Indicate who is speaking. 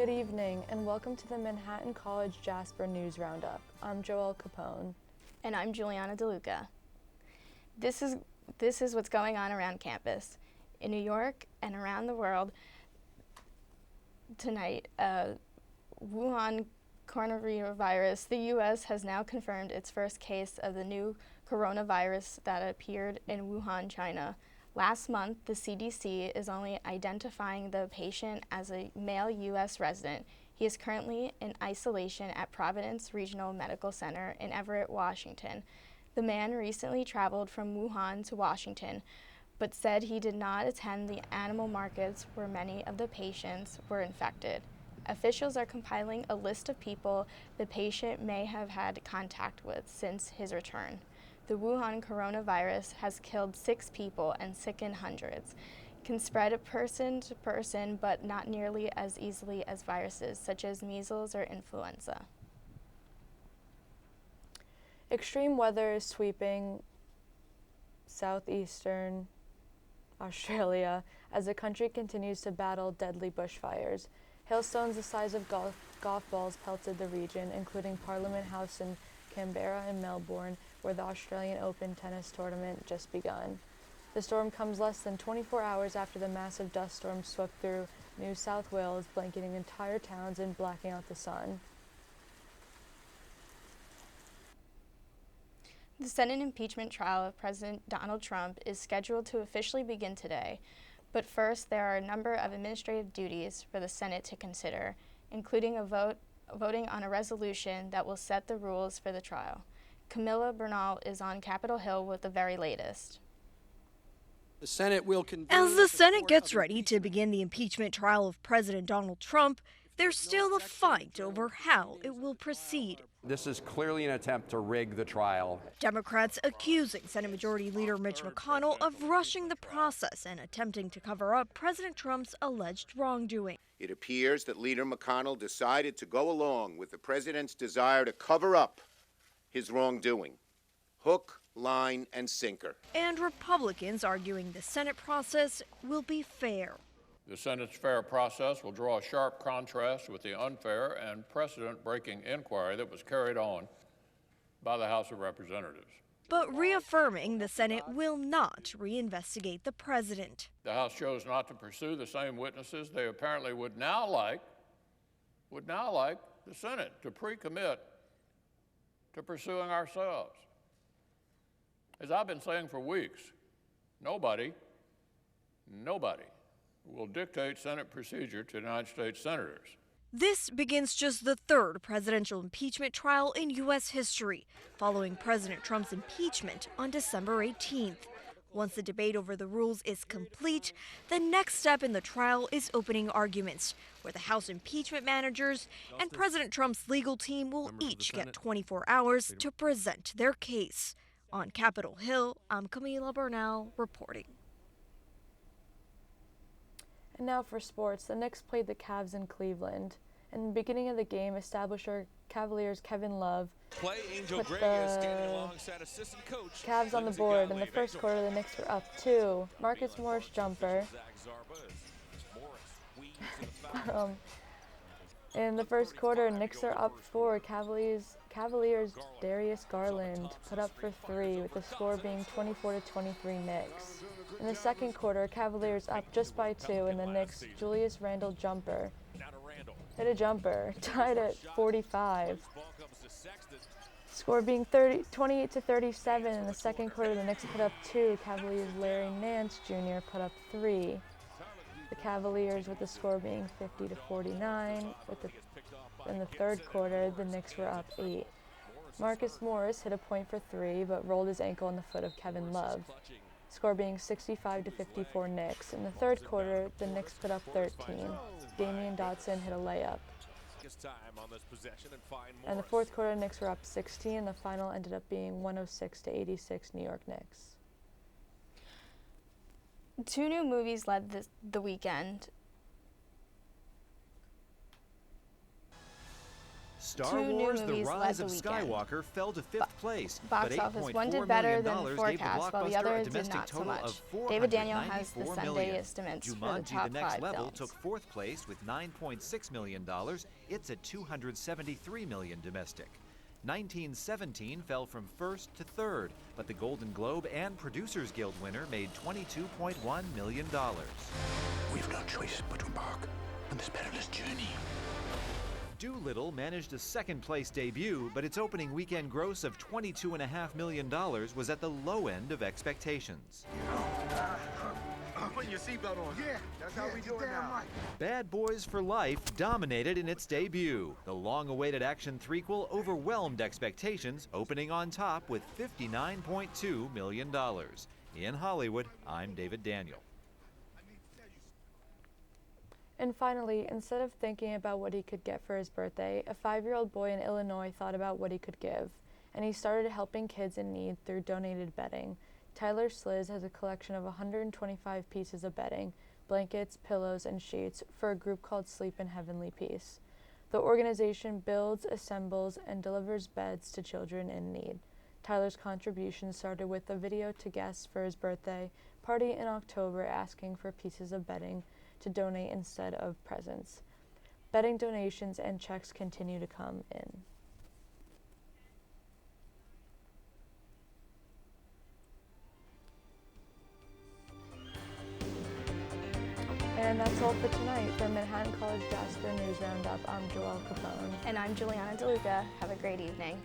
Speaker 1: Good evening, and welcome to the Manhattan College Jasper News Roundup. I'm Joelle Capone.
Speaker 2: And I'm Giuliana DeLuca. This is what's going on around campus. In New York and around the world tonight, Wuhan coronavirus, the U.S. has now confirmed its first case of the new coronavirus that appeared in Wuhan, China. Last month, the CDC is only identifying the patient as a male U.S. resident. He is currently in isolation at Providence Regional Medical Center in Everett, Washington. The man recently traveled from Wuhan to Washington, but said he did not attend the animal markets where many of the patients were infected. Officials are compiling a list of people the patient may have had contact with since his return. The Wuhan coronavirus has killed 6 people and sickened hundreds. It can spread person to person, but not nearly as easily as viruses such as measles or influenza.
Speaker 1: Extreme weather is sweeping southeastern Australia as the country continues to battle deadly bushfires. Hailstones the size of golf balls pelted the region, including Parliament House in Canberra and Melbourne, where the Australian Open tennis tournament just begun. The storm comes less than 24 hours after the massive dust storm swept through New South Wales, blanketing entire towns and blacking out the sun.
Speaker 2: The Senate impeachment trial of President Donald Trump is scheduled to officially begin today, but first there are a number of administrative duties for the Senate to consider, including voting on a resolution that will set the rules for the trial. Camilla Bernal is on Capitol Hill with the very latest.
Speaker 3: The Senate will convene.
Speaker 4: As the Senate gets ready to begin the impeachment trial of President Donald Trump, there's still a fight over how it will proceed.
Speaker 5: This is clearly an attempt to rig the trial.
Speaker 4: Democrats accusing Senate Majority Leader Mitch McConnell of rushing the process and attempting to cover up President Trump's alleged wrongdoing.
Speaker 6: It appears that Leader McConnell decided to go along with the president's desire to cover up his wrongdoing. Hook, line, and sinker.
Speaker 4: And Republicans arguing the Senate process will be fair.
Speaker 7: The Senate's fair process will draw a sharp contrast with the unfair and precedent-breaking inquiry that was carried on by the House of Representatives.
Speaker 4: But reaffirming the Senate will not reinvestigate the president.
Speaker 7: The House chose not to pursue the same witnesses they apparently would now like the Senate to pre-commit to pursuing ourselves. As I've been saying for weeks, nobody will dictate Senate procedure to United States senators.
Speaker 4: This begins just the third presidential impeachment trial in U.S. history, following President Trump's impeachment on December 18th. Once the debate over the rules is complete, the next step in the trial is opening arguments, where the House impeachment managers and President Trump's legal team will each get 24 hours to present their case. On Capitol Hill, I'm Camila Bernal reporting.
Speaker 1: And now for sports. The Knicks played the Cavs in Cleveland. In the beginning of the game, establisher Cavaliers Kevin Love put the Cavs on the board. In the first quarter, the Knicks were up 2. Marcus Morris jumper. In the first quarter, Knicks are up 4. Cavaliers Darius Garland put up for 3, with the score being 24-23 Knicks. In the second quarter, Cavaliers up just by 2, and the Knicks Julius Randle jumper hit a jumper, tied at 45. Score being 28-37 in the second quarter. The Knicks put up 2. Cavaliers Larry Nance Jr. put up 3. The Cavaliers with the score being 50-49. In the third quarter, the Knicks were up 8. Marcus Morris hit a point for 3, but rolled his ankle on the foot of Kevin Love. Score being 65-54 Knicks. In the third quarter, the Knicks put up 13. Damian Dotson hit a layup. In the fourth quarter, the Knicks were up 16, and the final ended up being 106-86 New York Knicks.
Speaker 2: 2 new movies led the weekend.
Speaker 8: Star
Speaker 2: Two new
Speaker 8: Wars: The
Speaker 2: movies led
Speaker 8: Rise
Speaker 2: the
Speaker 8: of
Speaker 2: weekend.
Speaker 8: Skywalker fell to 5th place,
Speaker 2: Box
Speaker 8: but
Speaker 2: office, one
Speaker 8: $8.4
Speaker 2: did better
Speaker 8: million
Speaker 2: than
Speaker 8: gave the
Speaker 2: forecast, while the
Speaker 8: blockbuster
Speaker 2: other
Speaker 8: a
Speaker 2: did
Speaker 8: domestic
Speaker 2: not so
Speaker 8: total
Speaker 2: much.
Speaker 8: of
Speaker 2: David Daniel has the
Speaker 8: $494
Speaker 2: Sunday
Speaker 8: million.
Speaker 2: estimates for the
Speaker 8: Jumanji:
Speaker 2: top
Speaker 8: The Next
Speaker 2: 5
Speaker 8: Level
Speaker 2: films.
Speaker 8: took 4th place with $9.6 million. It's at $273 million domestic. 1917 fell from 1st to 3rd, but the Golden Globe and Producers Guild winner made $22.1 million.
Speaker 9: We've no choice but to embark on this perilous journey.
Speaker 8: Doolittle managed a 2nd place debut, but its opening weekend gross of $22.5 million was at the low end of expectations.
Speaker 9: Putting your seatbelt on. Yeah, that's how we do it now. Right.
Speaker 8: Bad Boys for Life dominated in its debut. The long-awaited action threequel overwhelmed expectations, opening on top with $59.2 million. In Hollywood, I'm David Daniel.
Speaker 1: And finally, instead of thinking about what he could get for his birthday, a 5-year-old boy in Illinois thought about what he could give, and he started helping kids in need through donated bedding. Tyler Sliz has a collection of 125 pieces of bedding, blankets, pillows, and sheets for a group called Sleep in Heavenly Peace. The organization builds, assembles, and delivers beds to children in need. Tyler's contribution started with a video to guests for his birthday party in October asking for pieces of bedding to donate instead of presents. Bedding donations and checks continue to come in. And that's all for tonight. For Manhattan College Jasper News Roundup, I'm Joelle Capone.
Speaker 2: And I'm Giuliana DeLuca. Have a great evening.